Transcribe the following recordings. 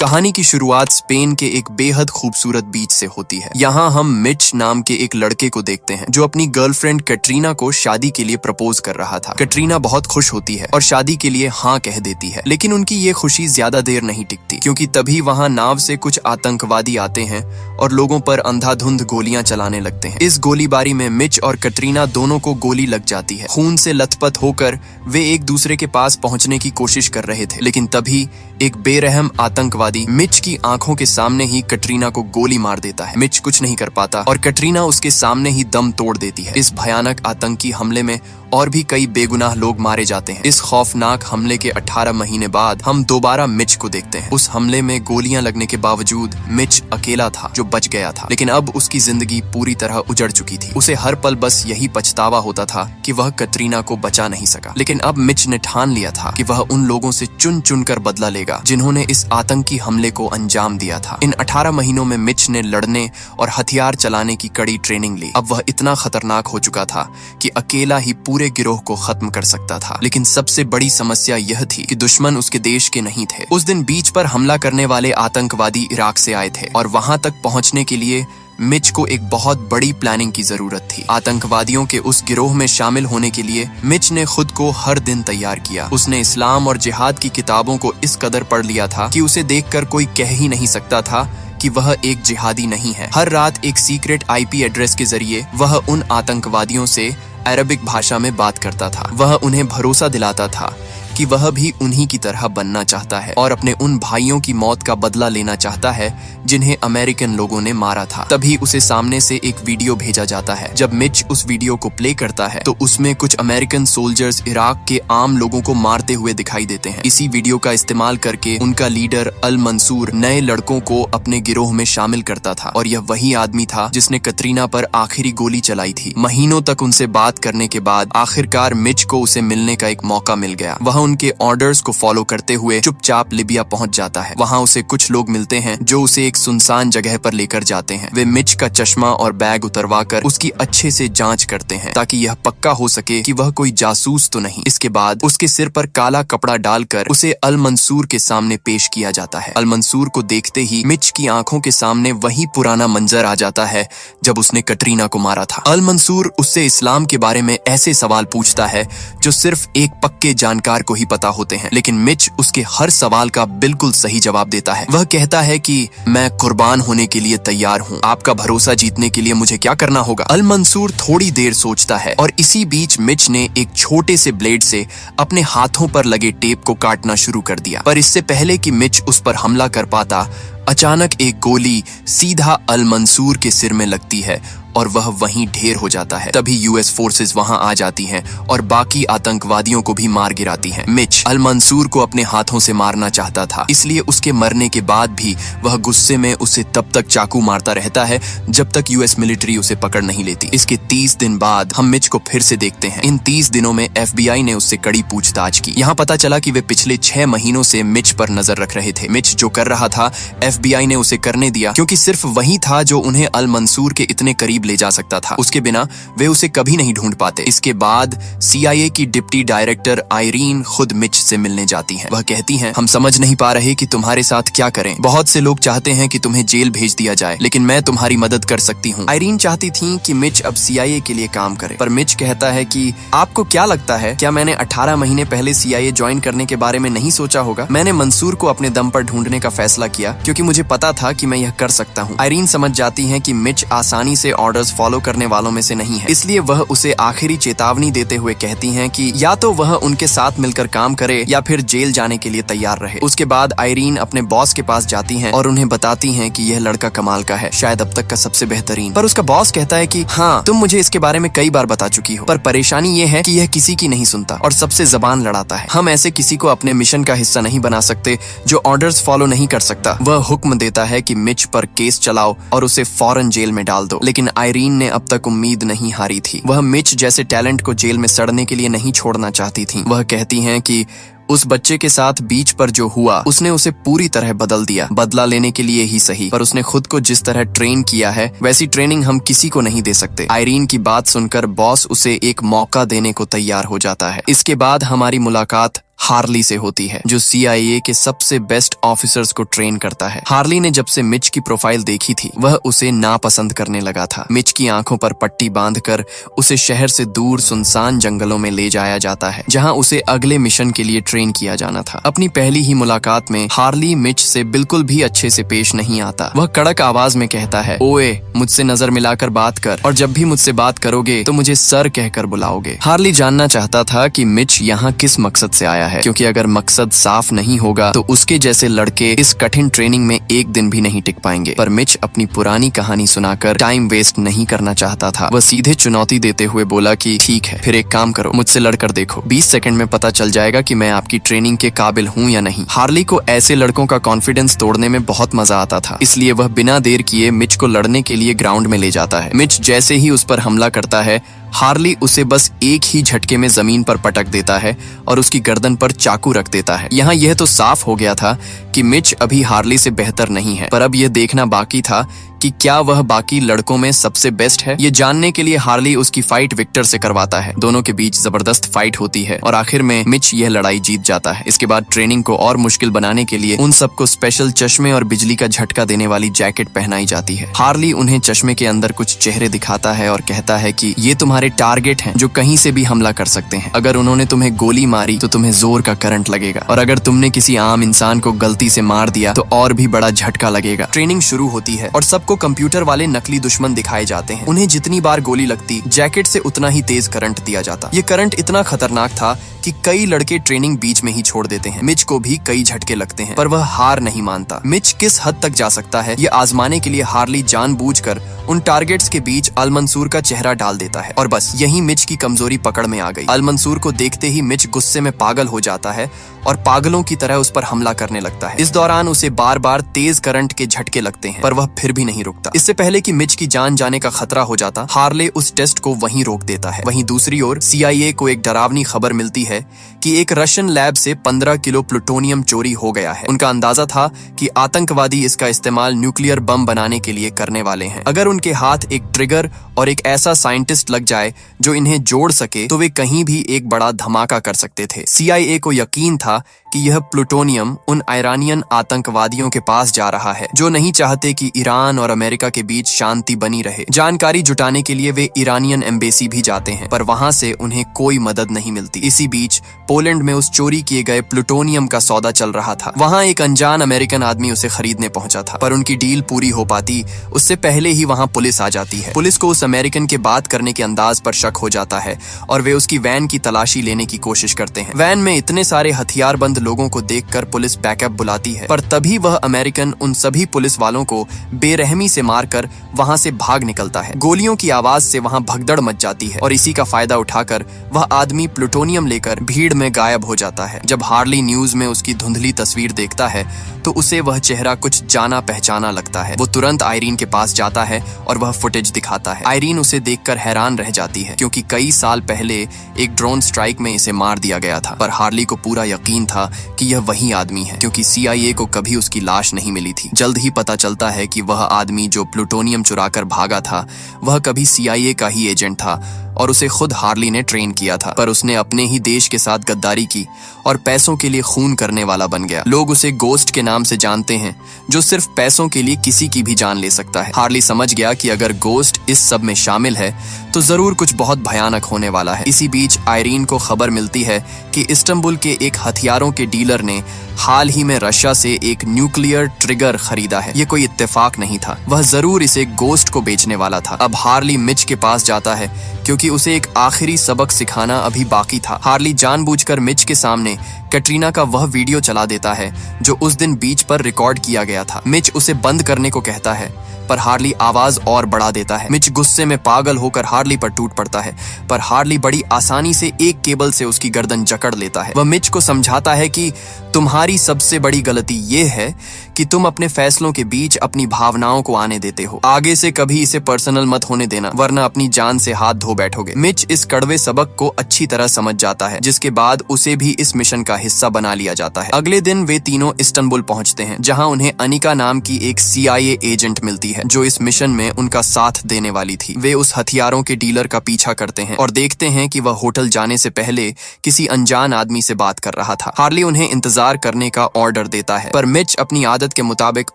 कहानी की शुरुआत स्पेन के एक बेहद खूबसूरत बीच से होती है। यहाँ हम मिच नाम के एक लड़के को देखते हैं जो अपनी गर्लफ्रेंड कैटरीना को शादी के लिए प्रपोज कर रहा था। कैटरीना बहुत खुश होती है और शादी के लिए हाँ कह देती है, लेकिन उनकी ये खुशी ज्यादा देर नहीं टिकती, क्योंकि तभी वहाँ नाव से कुछ आतंकवादी आते हैं और लोगों पर अंधाधुंध गोलियां चलाने लगते हैं। इस गोलीबारी में मिच और कैटरीना दोनों को गोली लग जाती है। खून से लथपथ होकर वे एक दूसरे के पास पहुंचने की कोशिश कर रहे थे, लेकिन तभी एक बेरहम आतंकवादी मिच की आंखों के सामने ही कैटरीना को गोली मार देता है। मिच कुछ नहीं कर पाता और कैटरीना उसके सामने ही दम तोड़ देती है। इस भयानक आतंकी हमले में और भी कई बेगुनाह लोग मारे जाते हैं। इस खौफनाक हमले के 18 महीने बाद हम दोबारा मिच को देखते हैं। उस हमले में गोलियां लगने के बावजूद मिच अकेला था जो बच गया था, लेकिन अब उसकी जिंदगी पूरी तरह उजड़ चुकी थी। उसे हर पल बस यही पछतावा होता था कि वह कैटरीना को बचा नहीं सका। लेकिन अब मिच ने ठान लिया था कि वह उन लोगों से चुन चुन कर बदला लेगा जिन्होंने इस आतंकी हमले को अंजाम दिया था। इन 18 महीनों में मिच ने लड़ने और हथियार चलाने की कड़ी ट्रेनिंग ली। अब वह इतना खतरनाक हो चुका था कि अकेला ही पूरे गिरोह को खत्म कर सकता था। लेकिन सबसे बड़ी समस्या यह थी कि दुश्मन उसके देश के नहीं थे। उस दिन बीच पर हमला करने वाले आतंकवादी इराक से आए थे और वहां तक पहुंचने के लिए मिच को एक बहुत बड़ी प्लानिंग की जरूरत थी। आतंकवादियों के उस गिरोह में शामिल होने के लिए मिच ने खुद को हर दिन तैयार किया। उसने इस्लाम और जिहाद की किताबों को इस कदर पढ़ लिया था कि उसे देखकर कोई कह ही नहीं सकता था कि वह एक जिहादी नहीं है। हर रात एक सीक्रेट IP एड्रेस के जरिए वह उन आतंकवादियों से अरबिक भाषा में बात करता था। वह उन्हें भरोसा दिलाता था कि वह भी उन्हीं की तरह बनना चाहता है और अपने उन भाइयों की मौत का बदला लेना चाहता है जिन्हें अमेरिकन लोगों ने मारा था। तभी उसे सामने से एक वीडियो भेजा जाता है। जब मिच उस वीडियो को प्ले करता है तो उसमें कुछ अमेरिकन सोल्जर्स इराक के आम लोगों को मारते हुए दिखाई देते हैं। इसी वीडियो का इस्तेमाल करके उनका लीडर अल मंसूर नए लड़कों को अपने गिरोह में शामिल करता था और यह वही आदमी था जिसने कैटरीना पर आखिरी गोली चलाई थी। महीनों तक उनसे बात करने के बाद आखिरकार मिच को उसे मिलने का एक मौका मिल गया। वह उनके ऑर्डर्स को फॉलो करते हुए चुपचाप लिबिया पहुंच जाता है। वहां उसे कुछ लोग मिलते हैं जो उसे एक सुनसान जगह पर लेकर जाते हैं। वे मिच का चश्मा और बैग उतरवाकर उसकी अच्छे से जांच करते हैं ताकि यह पक्का हो सके कि वह कोई जासूस तो नहीं। इसके बाद उसके सिर पर काला कपड़ा डालकर उसे अल मंसूर के सामने पेश किया जाता है। अल मंसूर को देखते ही मिच की आंखों के सामने वही पुराना मंजर आ जाता है जब उसने कैटरीना को मारा था। अल मंसूर उससे इस्लाम के बारे में ऐसे सवाल पूछता है जो सिर्फ एक पक्के जानकार को ही पता होते हैं, लेकिन मिच उसके हर सवाल का बिल्कुल सही जवाब देता है। वह कहता है कि मैं कुर्बान होने के लिए तैयार हूँ। आपका भरोसा जीतने के लिए मुझे क्या करना होगा? अल मंसूर थोड़ी देर सोचता है और इसी बीच मिच ने एक छोटे से ब्लेड से अपने हाथों पर लगे टेप को काटना शुरू कर दिया। पर इससे पहले कि मिच उस पर हमला कर पाता, अचानक एक गोली सीधा अल मंसूर के सिर में लगती है और वह वहीं ढेर हो जाता है। तभी US फोर्सेस वहां आ जाती हैं और बाकी आतंकवादियों को भी मार गिराती हैं। मिच अल मंसूर को अपने हाथों से मारना चाहता था, इसलिए उसके मरने के बाद भी वह गुस्से में उसे तब तक चाकू मारता रहता है जब तक US मिलिट्री उसे पकड़ नहीं लेती। इसके 30 दिन बाद हम मिच को फिर से देखते हैं। इन 30 दिनों में FBI ने उससे कड़ी पूछताछ की। यहाँ पता चला कि वे पिछले 6 महीनों से मिच पर नजर रख रहे थे। मिच जो कर रहा था FBI ने उसे करने दिया, क्योंकि सिर्फ वही था जो उन्हें अल मंसूर के इतने करीब ले जा सकता था। उसके बिना वे उसे कभी नहीं ढूंढ पाते। इसके बाद CIA की डिप्टी डायरेक्टर आयरीन खुद मिच से मिलने जाती हैं। वह कहती हैं, हम समझ नहीं पा रहे कि तुम्हारे साथ क्या करें। बहुत से लोग चाहते हैं कि तुम्हें जेल भेज दिया जाए, लेकिन मैं तुम्हारी मदद कर सकती हूँ। आयरीन चाहती थी कि मिच अब CIA के लिए काम करे, पर मिच कहता है कि आपको क्या लगता है, क्या मैंने 18 महीने पहले CIA ज्वाइन करने के बारे में नहीं सोचा होगा? मैंने मंसूर को अपने दम पर ढूंढने का फैसला किया क्योंकि मुझे पता था कि मैं यह कर सकता हूँ। आयरीन समझ जाती है कि मिच आसानी से ऑर्डर्स फॉलो करने वालों में से नहीं है, इसलिए वह उसे आखिरी चेतावनी देते हुए कहती हैं कि या तो वह उनके साथ मिलकर काम करे या फिर जेल जाने के लिए तैयार रहे। उसके बाद आयरीन अपने बॉस के पास जाती हैं और उन्हें बताती हैं कि यह लड़का कमाल का है, शायद अब तक का सबसे बेहतरीन। पर उसका बॉस कहता है कि हाँ, तुम मुझे इसके बारे में कई बार बता चुकी हो, पर परेशानी ये है कि यह किसी की नहीं सुनता और सबसे जबान लड़ाता है। हम ऐसे किसी को अपने मिशन का हिस्सा नहीं बना सकते जो ऑर्डर्स फॉलो नहीं कर सकता। वह हुक्म देता है कि मिच पर केस चलाओ और उसे फौरन जेल में डाल दो। लेकिन आयरीन ने अब तक उम्मीद नहीं हारी थी। वह मिच जैसे टैलेंट को जेल में सड़ने के लिए नहीं छोड़ना चाहती थी। वह कहती हैं कि उस बच्चे के साथ बीच पर जो हुआ उसने उसे पूरी तरह बदल दिया, बदला लेने के लिए ही सही, पर उसने खुद को जिस तरह ट्रेन किया है वैसी ट्रेनिंग हम किसी को नहीं दे सकते। आयरीन की बात सुनकर बॉस उसे एक मौका देने को तैयार हो जाता है। इसके बाद हमारी मुलाकात हार्ली से होती है, जो CIA के सबसे बेस्ट ऑफिसर्स को ट्रेन करता है। हार्ली ने जब से मिच की प्रोफाइल देखी थी वह उसे नापसंद करने लगा था। मिच की आंखों पर पट्टी बांधकर उसे शहर से दूर सुनसान जंगलों में ले जाया जाता है, जहां उसे अगले मिशन के लिए ट्रेन किया जाना था। अपनी पहली ही मुलाकात में हार्ली मिच से बिल्कुल भी अच्छे से पेश नहीं आता। वह कड़क आवाज में कहता है, ओए मुझसे नजर मिलाकर बात कर, और जब भी मुझसे बात करोगे तो मुझे सर कहकर बुलाओगे। हार्ली जानना चाहता था कि मिच यहाँ किस मकसद से आया है, क्योंकि अगर मकसद साफ नहीं होगा तो उसके जैसे लड़के इस कठिन ट्रेनिंग में एक दिन भी नहीं टिक पाएंगे। पर मिच अपनी पुरानी कहानी सुनाकर टाइम वेस्ट नहीं करना चाहता था। वह सीधे चुनौती देते हुए बोला कि ठीक है, फिर एक काम करो, मुझसे लड़कर देखो, 20 सेकंड में पता चल जाएगा कि मैं आपकी ट्रेनिंग के काबिल हूँ या नहीं। हार्ली को ऐसे लड़कों का कॉन्फिडेंस तोड़ने में बहुत मजा आता था, इसलिए वह बिना देर किए मिच को लड़ने के लिए ग्राउंड में ले जाता है। मिच जैसे ही उस पर हमला करता है, हार्ली उसे बस एक ही झटके में जमीन पर पटक देता है और उसकी गर्दन पर चाकू रख देता है। यहाँ यह तो साफ हो गया था कि मिच अभी हार्ली से बेहतर नहीं है, पर अब यह देखना बाकी था कि क्या वह बाकी लड़कों में सबसे बेस्ट है। ये जानने के लिए हार्ली उसकी फाइट विक्टर से करवाता है। दोनों के बीच जबरदस्त फाइट होती है और आखिर में मिच यह लड़ाई जीत जाता है। इसके बाद ट्रेनिंग को और मुश्किल बनाने के लिए उन सबको स्पेशल चश्मे और बिजली का झटका देने वाली जैकेट पहनाई जाती है। हार्ली उन्हें चश्मे के अंदर कुछ चेहरे दिखाता है और कहता है कि ये तुम्हारे टारगेट हैं जो कहीं से भी हमला कर सकते हैं। अगर उन्होंने तुम्हें गोली मारी तो तुम्हें जोर का करंट लगेगा, और अगर तुमने किसी आम इंसान को गलती से मार दिया तो और भी बड़ा झटका लगेगा। ट्रेनिंग शुरू होती है और सबको कंप्यूटर वाले नकली दुश्मन दिखाए जाते हैं। उन्हें जितनी बार गोली लगती, जैकेट से उतना ही तेज करंट दिया जाता। ये करंट इतना खतरनाक था कि कई लड़के ट्रेनिंग बीच में ही छोड़ देते हैं। मिच को भी कई झटके लगते हैं, पर वह हार नहीं मानता। मिच किस हद तक जा सकता है ये आजमाने के लिए हार्ली जानबूझकर उन टारगेट्स के बीच अल मंसूर का चेहरा डाल देता है, और बस यही मिच की कमजोरी पकड़ में आ गई। अल मंसूर को देखते ही मिच गुस्से में पागल हो जाता है और पागलों की तरह उस पर हमला करने लगता है। इस दौरान उसे बार बार तेज करंट के झटके लगते हैं, पर वह फिर भी नहीं रुकता। इससे पहले कि मिच की जान जाने का खतरा हो जाता, हार्ले उस टेस्ट को वहीं रोक देता है। वहीं दूसरी ओर CIA को एक डरावनी खबर मिलती है कि एक रशियन लैब से 15 किलो प्लूटोनियम चोरी हो गया है। उनका अंदाजा था कि आतंकवादी इसका इस्तेमाल न्यूक्लियर बम बनाने के लिए करने वाले हैं। अगर उनके हाथ एक ट्रिगर और एक ऐसा साइंटिस्ट लग जाए जो इन्हें जोड़ सके तो वे कहीं भी एक बड़ा धमाका कर सकते थे। CIA को यकीन था कि यह प्लूटोनियम उन ईरानियन आतंकवादियों के पास जा रहा है जो नहीं चाहते कि ईरान और अमेरिका के बीच शांति बनी रहे। जानकारी जुटाने के लिए वे ईरानियन एम्बेसी भी जाते हैं, पर वहां से उन्हें कोई मदद नहीं मिलती। इसी बीच पोलैंड में उस चोरी किए गए प्लूटोनियम का सौदा चल रहा था। वहां एक अनजान अमेरिकन आदमी उसे खरीदने पहुंचा था, पर उनकी डील पूरी हो पाती उससे पहले ही वहां पुलिस आ जाती है। पुलिस को उस अमेरिकन के बात करने के अंदाज पर शक हो जाता है और वे उसकी वैन की तलाशी लेने की कोशिश करते हैं। वैन में इतने सारे हथियारबंद लोगों को देखकर पुलिस बैकअप बुलाती है, पर तभी वह अमेरिकन उन सभी पुलिस वालों को बेरहमी से मारकर वहां से भाग निकलता है। गोलियों की आवाज से वहां भगदड़ मच जाती है और इसी का फायदा उठाकर वह आदमी प्लूटोनियम लेकर भीड़ में गायब हो जाता है। जब हार्ली न्यूज में उसकी धुंधली तस्वीर देखता है तो उसे वह चेहरा कुछ जाना पहचाना लगता है। वो तुरंत आयरीन के पास जाता है और वह फुटेज दिखाता है। आयरीन उसे देखकर हैरान रह जाती है, क्योंकि कई साल पहले एक ड्रोन स्ट्राइक में इसे मार दिया गया था। पर हार्ली को पूरा यकीन था कि यह वही आदमी है, क्योंकि CIA को कभी उसकी लाश नहीं मिली थी। जल्द ही पता चलता है कि वह आदमी जो प्लूटोनियम चुराकर भागा था वह कभी CIA का ही एजेंट था और उसे खुद हार्ली ने ट्रेन किया था। पर उसने अपने ही देश के साथ गद्दारी की और पैसों के लिए खून करने वाला बन गया। लोग उसे गोस्ट के नाम से जानते हैं, जो सिर्फ पैसों के लिए किसी की भी जान ले सकता है। हार्ली समझ गया कि अगर गोस्ट इस सब में शामिल है तो जरूर कुछ बहुत भयानक होने वाला है। इसी बीच आयरीन को खबर मिलती है कि इस्तांबुल के एक हथियारों के डीलर ने हाल ही में रशिया से एक न्यूक्लियर ट्रिगर खरीदा है। ये कोई इत्तेफाक नहीं था, वह जरूर इसे गोस्ट को बेचने वाला था। अब हार्ली मिच के पास जाता है क्योंकि उसे एक आखिरी सबक सिखाना अभी बाकी था। हार्ली जानबूझकर मिच के सामने कैटरीना का वह वीडियो चला देता है जो उस दिन बीच पर रिकॉर्ड किया गया था। मिच उसे बंद करने को कहता है, पर हार्ली आवाज और बढ़ा देता है। मिच गुस्से में पागल होकर हार्ली पर टूट पड़ता है, पर हार्ली बड़ी आसानी से एक केबल से उसकी गर्दन जकड़ लेता है। वह मिच को समझाता है कि तुम्हारी सबसे बड़ी गलती ये है कि तुम अपने फैसलों के बीच अपनी भावनाओं को आने देते हो। आगे से कभी इसे पर्सनल मत होने देना, वरना अपनी जान से हाथ धो बैठोगे। मिच इस कड़वे सबक को अच्छी तरह समझ जाता है, जिसके बाद उसे भी इस मिशन का हिस्सा बना लिया जाता है। अगले दिन वे तीनों इस्तांबुल पहुंचते हैं, जहां उन्हें अनिका नाम की एक CIA एजेंट मिलती है, जो इस मिशन में उनका साथ देने वाली थी। वे उस हथियारों के डीलर का पीछा करते हैं और देखते हैं कि वह होटल जाने से पहले किसी अनजान आदमी से बात कर रहा था। हार्ली उन्हें इंतजार करने का ऑर्डर देता है, पर मिच अपनी आदत के मुताबिक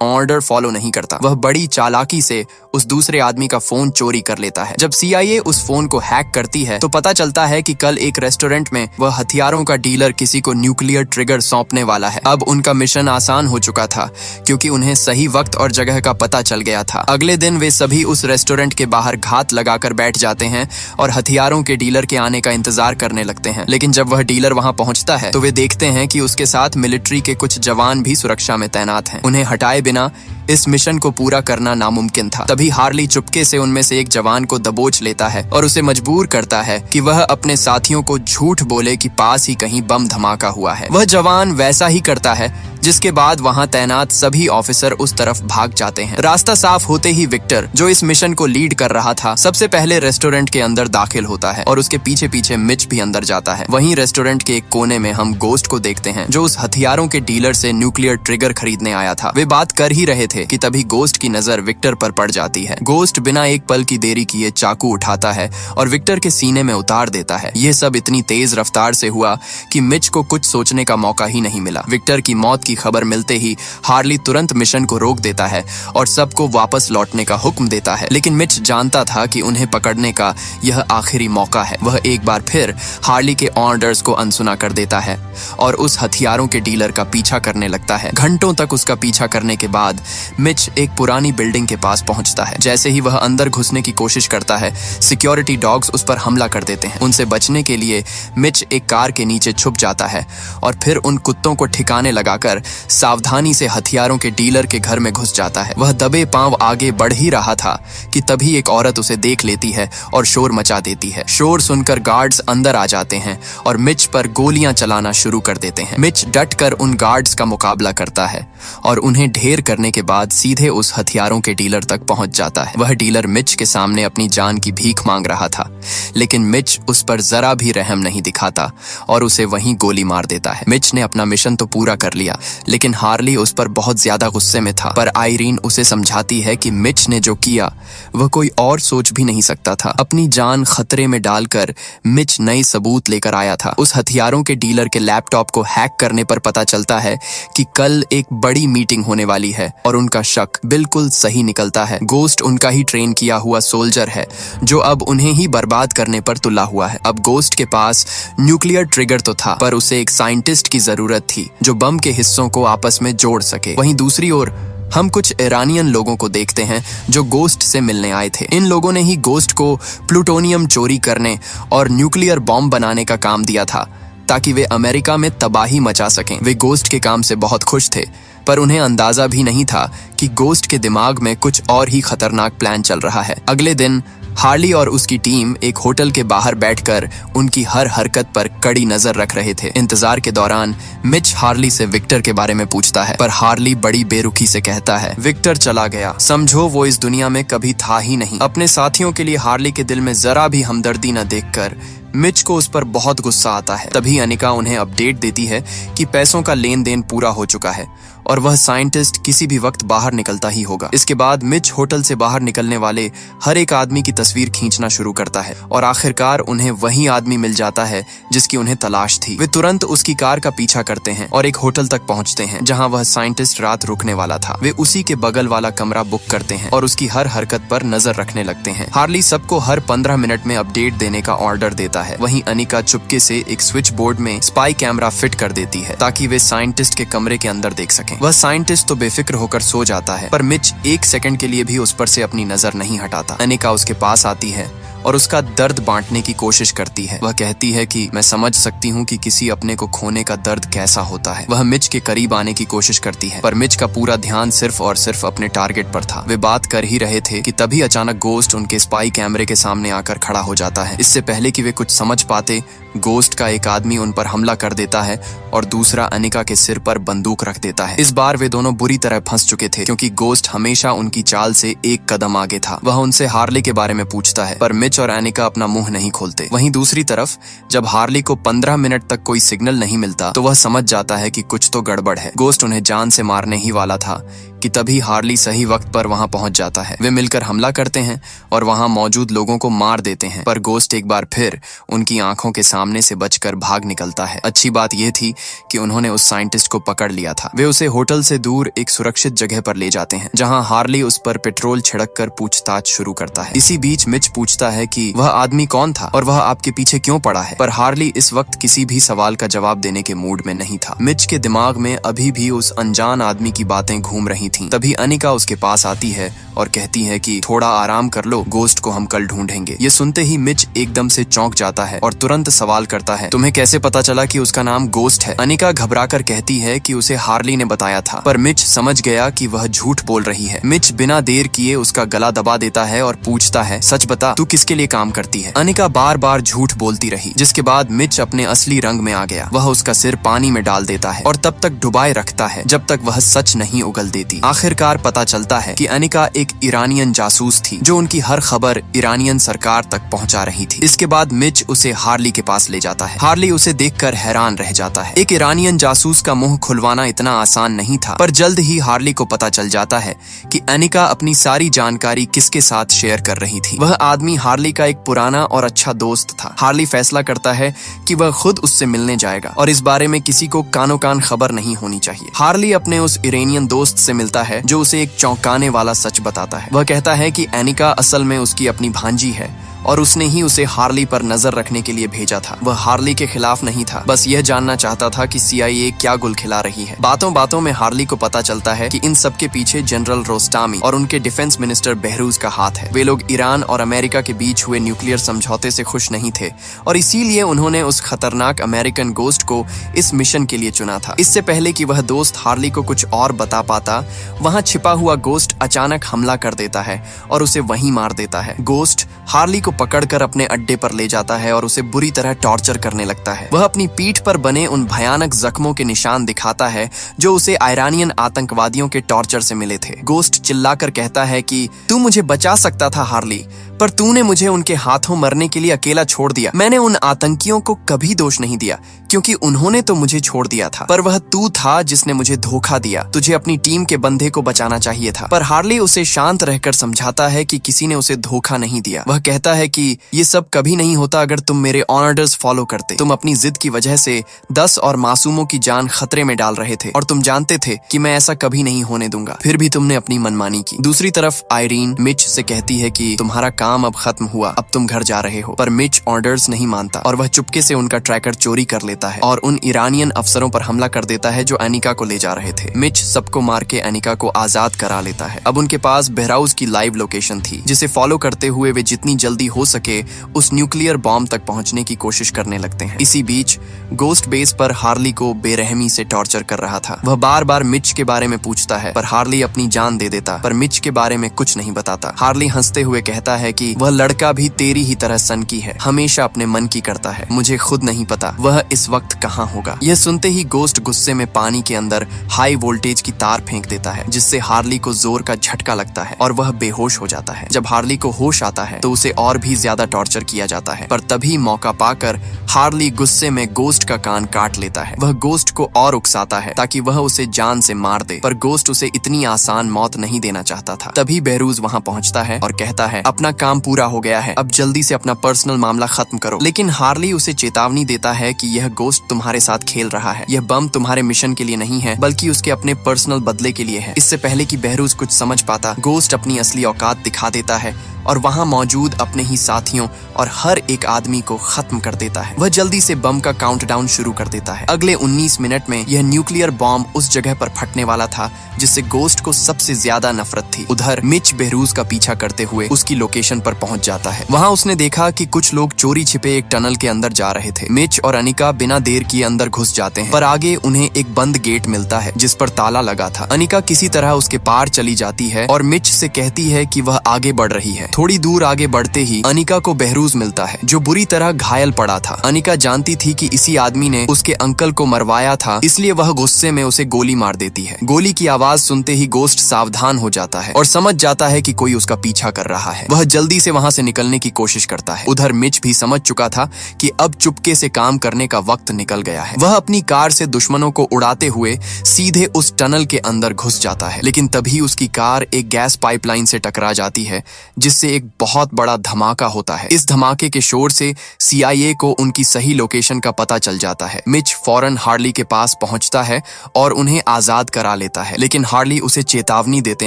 ऑर्डर फॉलो नहीं करता। वह बड़ी चालाकी से उस दूसरे आदमी का फोन चोरी कर लेता है। जब CIA उस फोन को हैक करती है तो पता चलता है कि कल एक रेस्टोरेंट में वह हथियारों का डीलर किसी को न्यूक्लियर ट्रिगर सौंपने वाला है। अब उनका मिशन आसान हो चुका था, क्योंकि उन्हें सही वक्त और जगह का पता चल गया था। अगले दिन वे सभी उस रेस्टोरेंट के बाहर घात लगाकर बैठ जाते हैं और हथियारों के डीलर के आने का इंतजार करने लगते हैं। लेकिन जब वह डीलर वहां पहुंचता है तो वे देखते हैं कि उसके साथ मिलिट्री के कुछ जवान भी सुरक्षा में तैनात हैं। उन्हें हटाए बिना इस मिशन को पूरा करना नामुमकिन था। तभी हार्ली चुपके से उनमें से एक जवान को दबोच लेता है और उसे मजबूर करता है कि वह अपने साथियों को झूठ बोले कि पास ही कहीं बम धमाका हुआ है। वह जवान वैसा ही करता है, जिसके बाद वहां तैनात सभी ऑफिसर उस तरफ भाग जाते हैं। रास्ता साफ होते ही विक्टर, जो इस मिशन को लीड कर रहा था, सबसे पहले रेस्टोरेंट के अंदर दाखिल होता है और उसके पीछे पीछे मिच भी अंदर जाता है। वहीं रेस्टोरेंट के एक कोने में हम गोस्ट को देखते हैं, जो उस हथियारों के डीलर से न्यूक्लियर ट्रिगर खरीदने आया था। वे बात कर ही रहे थे कि तभी गोस्ट की नजर विक्टर पर पड़ जाती है। गोस्ट बिना एक पल की देरी किए चाकू उठाता है और विक्टर के सीने में उतार देता है। यह सब इतनी तेज रफ्तार से हुआ कि मिच को कुछ सोचने का मौका ही नहीं मिला। विक्टर की मौत की खबर मिलते ही हार्ली तुरंत मिशन को रोक देता है और सबको वापस लौटने का हुक्म देता है। लेकिन मिच जानता था कि उन्हें पकड़ने का यह आखिरी मौका है। वह एक बार फिर हार्ली के ऑर्डर्स को अनसुना कर देता है और उस हथियारों के डीलर का पीछा करने लगता है। घंटों तक उसका पीछा करने के बाद मिच एक पुरानी बिल्डिंग के पास पहुंचता है। जैसे ही वह अंदर घुसने की कोशिश करता है, सिक्योरिटी डॉग्स उस पर हमला कर देते हैं। उनसे बचने के लिए मिच एक कार के नीचे छुप जाता है और फिर उन कुत्तों को ठिकाने लगाकर सावधानी से हथियारों के डीलर के घर में घुस जाता है। वह दबे पांव आगे बढ़ ही रहा था कि तभी एक औरत उसे देख लेती है और शोर मचा देती है। शोर सुनकर गार्ड्स अंदर आ जाते हैं और मिच पर गोलियां चलाना शुरू कर देते हैं। मिच डटकर उन गार्ड्स का मुकाबला करता है और उन्हें ढेर करने के बाद सीधे उस हथियारों के डीलर तक पहुंच जाता है। वह डीलर मिच के सामने अपनी जान की भीख मांग रहा था, लेकिन मिच उस पर जरा भी रहम नहीं दिखाता और उसे वहीं गोली मार देता है। मिच ने अपना मिशन तो पूरा कर लिया, लेकिन हार्ली उस पर बहुत ज्यादा गुस्से में था। पर आयरीन उसे समझाती है कि मिच ने जो किया वह कोई और सोच भी नहीं सकता था। अपनी जान खतरे में डालकर मिच नए सबूत लेकर आया था। उस हथियारों के डीलर के लैपटॉप को हैक करने पर पता चलता है कि कल एक बड़ी मीटिंग होने वाली है और उनका शक बिल्कुल सही निकलता है। गोस्ट उनका ही ट्रेन किया हुआ सोल्जर है, जो अब उन्हें ही बर्बाद करने पर तुला हुआ है। अब गोस्ट के पास न्यूक्लियर ट्रिगर तो था, पर उसे एक साइंटिस्ट की जरूरत थी जो बम के हिस्सों को आपस में जोड़ सके। वहीं दूसरी ओर हम कुछ ईरानियन लोगों को देखते हैं जो गोस्ट से मिलने आए थे। इन लोगों ने ही गोस्ट को प्लूटोनियम चोरी करने और न्यूक्लियर बॉम्ब बनाने का काम दिया था, ताकि वे अमेरिका में तबाही मचा सकें। वे गोस्ट के काम से बहुत खुश थे, पर उन्हें अंदाजा भी नहीं था कि गोस्ट के दिमाग में कुछ और ही खतरनाक प्लान चल रहा है। अगले दिन हार्ली और उसकी टीम एक होटल के बाहर बैठकर उनकी हर हरकत पर कड़ी नजर रख रहे थे। इंतजार के दौरान मिच हार्ली से विक्टर के बारे में पूछता है, पर हार्ली बड़ी बेरुखी से कहता है, विक्टर चला गया, समझो वो इस दुनिया में कभी था ही नहीं। अपने साथियों के लिए हार्ली के दिल में जरा भी हमदर्दी न देखकर मिच को उस पर बहुत गुस्सा आता है। तभी अनिका उन्हें अपडेट देती है कि पैसों का लेन देन पूरा हो चुका है और वह साइंटिस्ट किसी भी वक्त बाहर निकलता ही होगा। इसके बाद मिच होटल से बाहर निकलने वाले हर एक आदमी की तस्वीर खींचना शुरू करता है और आखिरकार उन्हें वही आदमी मिल जाता है जिसकी उन्हें तलाश थी। वे तुरंत उसकी कार का पीछा करते हैं और एक होटल तक पहुंचते हैं जहां वह साइंटिस्ट रात रुकने वाला था। वे उसी के बगल वाला कमरा बुक करते हैं और उसकी हर हरकत पर नजर रखने लगते हैं। हार्ली सबको हर 15 मिनट में अपडेट देने का ऑर्डर देता है। वहीं अनिका चुपके से एक स्विच बोर्ड में स्पाई कैमरा फिट कर देती है ताकि वे साइंटिस्ट के कमरे के अंदर देख सकें। वह साइंटिस्ट तो बेफिक्र होकर सो जाता है, पर मिच एक सेकंड के लिए भी उस पर से अपनी नजर नहीं हटाता। अनिका उसके पास आती है और उसका दर्द बांटने की कोशिश करती है। वह कहती है कि मैं समझ सकती हूँ कि किसी अपने को खोने का दर्द कैसा होता है। वह मिच के करीब आने की कोशिश करती है, पर मिच का पूरा ध्यान सिर्फ और सिर्फ अपने टारगेट पर था। वे बात कर ही रहे थे कि तभी अचानक गोस्ट उनके स्पाई कैमरे के सामने आकर खड़ा हो जाता है। इससे पहले कि वे कुछ समझ पाते, गोस्ट का एक आदमी उन पर हमला कर देता है और दूसरा अनिका के सिर पर बंदूक रख देता है। इस बार वे दोनों बुरी तरह फंस चुके थे क्योंकि गोस्ट हमेशा उनकी चाल से एक कदम आगे था। वह उनसे हार्ली के बारे में पूछता है पर मिच और अनिका अपना मुंह नहीं खोलते। वहीं दूसरी तरफ जब हार्ली को 15 मिनट तक कोई सिग्नल नहीं मिलता तो वह समझ जाता है कि कुछ तो गड़बड़ है। गोस्ट उन्हें जान से मारने ही वाला था कि तभी हार्ली सही वक्त पर वहां पहुंच जाता है। वे मिलकर हमला करते हैं और वहां मौजूद लोगों को मार देते हैं, पर गोस्ट एक बार फिर उनकी आंखों के सामने से बचकर भाग निकलता है। अच्छी बात यह थी कि उन्होंने उस साइंटिस्ट को पकड़ लिया था। वे उसे होटल से दूर एक सुरक्षित जगह पर ले जाते हैं जहां हार्ली उस पर पेट्रोल छिड़क कर पूछताछ शुरू करता है। इसी बीच मिच पूछता है कि वह आदमी कौन था और वह आपके पीछे क्यों पड़ा है, पर हार्ली इस वक्त किसी भी सवाल का जवाब देने के मूड में नहीं था। मिच के दिमाग में अभी भी उस अनजान आदमी की बातें घूम रही थीं। तभी अनिका उसके पास आती है और कहती है कि थोड़ा आराम कर लो, गोस्ट को हम कल ढूंढेंगे। ये सुनते ही मिच एकदम से चौंक जाता है और तुरंत सवाल करता है, तुम्हें कैसे पता चला कि उसका नाम गोस्ट है? अनिका घबराकर कहती है कि उसे हार्ली ने बताया था, पर मिच समझ गया कि वह झूठ बोल रही है। मिच बिना देर किए उसका गला दबा देता है और पूछता है, सच बता, तू किसके लिए काम करती है? अनिका बार बार झूठ बोलती रही, जिसके बाद मिच अपने असली रंग में आ गया। वह उसका सिर पानी में डाल देता है और तब तक डुबाए रखता है जब तक वह सच नहीं उगल देती। आखिरकार पता चलता है कि अनिका एक ईरानियन जासूस थी जो उनकी हर खबर ईरानियन सरकार तक पहुंचा रही थी। इसके बाद मिच उसे हार्ली के पास ले जाता है। हार्ली उसे देखकर हैरान रह जाता है। एक ईरानियन जासूस का मुंह खुलवाना इतना आसान नहीं था, पर जल्द ही हार्ली को पता चल जाता है कि अनिका अपनी सारी जानकारी किसके साथ शेयर कर रही थी। वह आदमी हार्ली का एक पुराना और अच्छा दोस्त था। हार्ली फैसला करता है कि वह खुद उससे मिलने जाएगा और इस बारे में किसी को कानो कान खबर नहीं होनी चाहिए। हार्ली अपने उस ईरानियन दोस्त से मिलता है जो उसे एक चौंकाने वाला सच बताता है। वह कहता है कि अनिका असल में उसकी अपनी भांजी है और उसने ही उसे हार्ली पर नजर रखने के लिए भेजा था। वह हार्ली के खिलाफ नहीं था, बस यह जानना चाहता था कि CIA क्या गुल खिला रही है। बातों बातों में हार्ली को पता चलता है कि इन सब के पीछे जनरल रोस्टामी और उनके डिफेंस मिनिस्टर बहरूज का हाथ है। वे लोग ईरान और अमेरिका के बीच हुए न्यूक्लियर समझौते से खुश नहीं थे और इसीलिए उन्होंने उस खतरनाक अमेरिकन गोस्ट को इस मिशन के लिए चुना था। इससे पहले कि वह दोस्त हार्ली को कुछ और बता पाता, वहां छिपा हुआ गोस्ट अचानक हमला कर देता है और उसे वहीं मार देता है। गोस्ट हार्ली को पकड़कर अपने अड्डे पर ले जाता है और उसे बुरी तरह टॉर्चर करने लगता है। वह अपनी पीठ पर बने उन भयानक जख्मों के निशान दिखाता है जो उसे ईरानियन आतंकवादियों के टॉर्चर से मिले थे। गोस्ट चिल्लाकर कहता है कि तू मुझे बचा सकता था हार्ली, पर तूने मुझे उनके हाथों मरने के लिए अकेला छोड़ दिया। मैंने उन आतंकियों को कभी दोष नहीं दिया क्योंकि उन्होंने तो मुझे छोड़ दिया था, पर वह तू था जिसने मुझे धोखा दिया। तुझे अपनी टीम के बंदे को बचाना चाहिए था। पर हार्ली उसे शांत रहकर समझाता है कि किसी ने उसे धोखा नहीं दिया। वह कहता है कि ये सब कभी नहीं होता अगर तुम मेरे ऑर्डर्स फॉलो करते। तुम अपनी जिद की वजह से 10 और मासूमों की जान खतरे में डाल रहे थे और तुम जानते थे कि मैं ऐसा कभी नहीं होने दूंगा, फिर भी तुमने अपनी मनमानी की। दूसरी तरफ आयरीन मिच से कहती है कि तुम्हारा काम अब खत्म हुआ, अब तुम घर जा रहे हो। पर मिच ऑर्डर्स नहीं मानता और वह चुपके से उनका ट्रैकर चोरी कर लेता है और उन ईरानियन अफसरों पर हमला कर देता है जो अनिका को ले जा रहे थे। मिच सबको मार के अनिका को आजाद करा लेता है। अब उनके पास बहराउज की लाइव लोकेशन थी जिसे फॉलो करते हुए वे जितनी जल्दी हो सके उस न्यूक्लियर बॉम्ब तक पहुंचने की कोशिश करने लगते हैं। इसी बीच गोस्ट बेस पर हार्ली को बेरहमी से टॉर्चर कर रहा था। वह बार बार मिच के बारे में पूछता है पर हार्ली अपनी जान दे देता, पर मिच के बारे में कुछ नहीं बताता। हार्ली हंसते हुए कहता है कि वह लड़का भी तेरी ही तरह सनकी है, हमेशा अपने मन की करता है। मुझे खुद नहीं पता वह इस वक्त कहाँ होगा। यह सुनते ही गोस्ट गुस्से में पानी के अंदर हाई वोल्टेज की तार फेंक देता है जिससे हार्ली को जोर का झटका लगता है और वह बेहोश हो जाता है। जब हार्ली को होश आता है तो उसे और भी ज्यादा टॉर्चर किया जाता है, पर तभी मौका पाकर हार्ली गुस्से में गोस्ट का कान काट लेता है। वह गोस्ट को और उकसाता है ताकि वह उसे जान से मार दे, पर गोस्ट उसे इतनी आसान मौत नहीं देना चाहता था। तभी बहरूज वहां पहुंचता है और कहता है अपना काम पूरा हो गया है, अब जल्दी से अपना पर्सनल मामला खत्म करो। लेकिन हार्ली उसे चेतावनी देता है कि यह गोस्ट तुम्हारे साथ खेल रहा है। यह बम तुम्हारे मिशन के लिए नहीं है बल्कि उसके अपने पर्सनल बदले के लिए है। इससे पहले कि बहरूज कुछ समझ पाता, गोस्ट अपनी असली औकात दिखा देता है और वहां मौजूद अपने ही साथियों और हर एक आदमी को खत्म कर देता है। वह जल्दी से बम का काउंटडाउन शुरू कर देता है। अगले 19 मिनट में यह न्यूक्लियर बॉम्ब उस जगह पर फटने वाला था जिससे गोस्ट को सबसे ज्यादा नफरत थी। उधर मिच बहरूज का पीछा करते हुए उसकी लोकेशन पर पहुंच जाता है। वहां उसने देखा कि कुछ लोग चोरी छिपे एक टनल के अंदर जा रहे थे। मिच और अनिका बिना देर किए अंदर घुस जाते हैं, पर आगे उन्हें एक बंद गेट मिलता है जिस पर ताला लगा था। अनिका किसी तरह उसके पार चली जाती है और मिच से कहती है कि वह आगे बढ़ रही है। थोड़ी दूर आगे बढ़ते ही अनिका को बहरूज मिलता है जो बुरी तरह घायल पड़ा था। अनिका जानती थी कि इसी आदमी ने उसके अंकल को मरवाया था, इसलिए वह गुस्से में उसे गोली मार देती है। गोली की आवाज सुनते ही गोस्ट सावधान हो जाता है और समझ जाता है कि कोई उसका पीछा कर रहा है। वह जल्दी से वहां से निकलने की कोशिश करता है। उधर मिच भी समझ चुका था कि अब चुपके से काम करने का वक्त निकल गया है। वह अपनी कार से दुश्मनों को उड़ाते हुए सीधे उस टनल के अंदर घुस जाता है, लेकिन तभी उसकी कार एक गैस पाइपलाइन से टकरा जाती है जिससे एक बहुत बड़ा धमाका होता है। इस धमाके के शोर से CIA को उनकी सही लोकेशन का पता चल जाता है। मिच फौरन हार्ली के पास पहुंचता है और उन्हें आजाद करा लेता है, लेकिन हार्ली उसे चेतावनी देते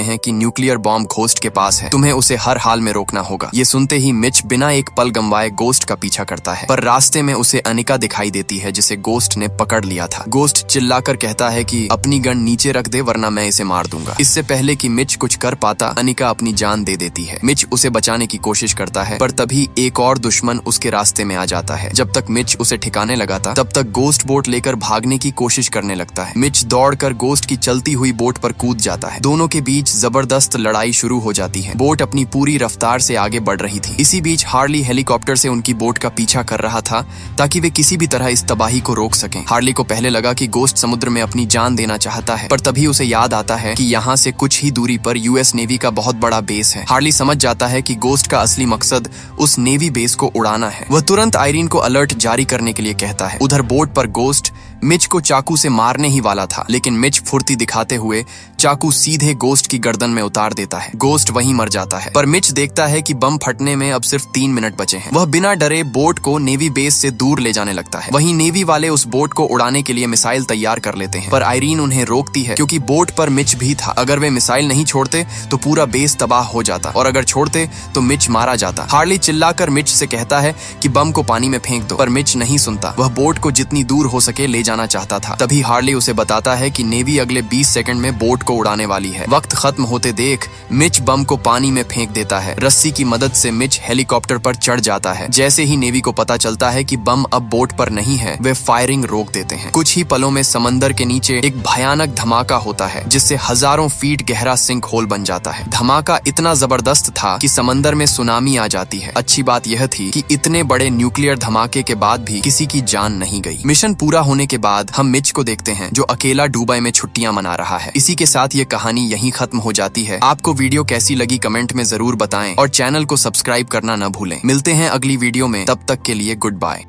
हैं कि न्यूक्लियर बॉम्ब घोस्ट के पास है, तुम्हें उसे हर हाल में रोकना होगा। ये सुनते ही मिच बिना एक पल गंवाए गोस्ट का पीछा करता है, पर रास्ते में उसे अनिका दिखाई देती है जिसे गोस्ट ने पकड़ लिया था। गोस्ट चिल्लाकर कहता है कि अपनी गन नीचे रख दे वरना मैं इसे मार दूंगा। इससे पहले कि मिच कुछ कर पाता, अनिका अपनी जान दे देती है। मिच उसे बचाने की कोशिश करता है, पर तभी एक और दुश्मन उसके रास्ते में आ जाता है। जब तक मिच उसे ठिकाने लगा था, तब तक गोस्ट बोट लेकर भागने की कोशिश करने लगता है। मिच दौड़कर गोस्ट की चलती हुई बोट पर कूद जाता है। दोनों के बीच जबरदस्त लड़ाई शुरू हो जाती है। बोट अपनी पूरी रफ्तार से आगे बढ़ रही थी। इसी बीच हार्ली हेलीकॉप्टर से उनकी बोट का पीछा कर रहा था ताकि वे किसी भी तरह इस तबाही को रोक सकें। हार्ली को पहले लगा कि गोस्ट समुद्र में अपनी जान देना चाहता है, पर तभी उसे याद आता है कि यहाँ से कुछ ही दूरी पर US नेवी का बहुत बड़ा बेस है। हार्ली समझ जाता है कि गोस्ट का असली मकसद उस नेवी बेस को उड़ाना है। वह तुरंत आयरीन को अलर्ट जारी करने के लिए कहता है। उधर बोट पर गोस्ट मिच को चाकू से मारने ही वाला था, लेकिन मिच फुर्ती दिखाते हुए चाकू सीधे गोस्ट की गर्दन में उतार देता है। गोस्ट वहीं मर जाता है, पर मिच देखता है कि बम फटने में अब सिर्फ 3 मिनट बचे हैं। वह बिना डरे बोट को नेवी बेस से दूर ले जाने लगता है। वहीं नेवी वाले उस बोट को उड़ाने के लिए मिसाइल तैयार कर लेते हैं, पर आयरीन उन्हें रोकती है क्योंकि बोट पर मिच भी था। अगर वे मिसाइल नहीं छोड़ते तो पूरा बेस तबाह हो जाता, और अगर छोड़ते तो मिच मारा जाता। हार्ली चिल्लाकर मिच से कहता है कि बम को पानी में फेंक दो, पर मिच नहीं सुनता। वह बोट को जितनी दूर हो सके ले जाना चाहता था। तभी हार्ली उसे बताता है कि नेवी अगले 20 सेकंड में बोट को उड़ाने वाली है। वक्त खत्म होते देख मिच बम को पानी में फेंक देता है। रस्सी की मदद से मिच हेलीकॉप्टर पर चढ़ जाता है। जैसे ही नेवी को पता चलता है कि बम अब बोट पर नहीं है, वे फायरिंग रोक देते हैं। कुछ ही पलों में समंदर के नीचे एक भयानक धमाका होता है जिससे हजारों फीट गहरा सिंक होल बन जाता है। धमाका इतना जबरदस्त था कि समंदर में सुनामी आ जाती है। अच्छी बात यह थी कि इतने बड़े न्यूक्लियर धमाके के बाद भी किसी की जान नहीं गई। मिशन पूरा होने के बाद हम मिच को देखते हैं जो अकेला दुबई में छुट्टियां मना रहा है। इसी के साथ ये कहानी यहीं खत्म हो जाती है। आपको वीडियो कैसी लगी कमेंट में जरूर बताएं और चैनल को सब्सक्राइब करना न भूलें। मिलते हैं अगली वीडियो में, तब तक के लिए गुड बाय।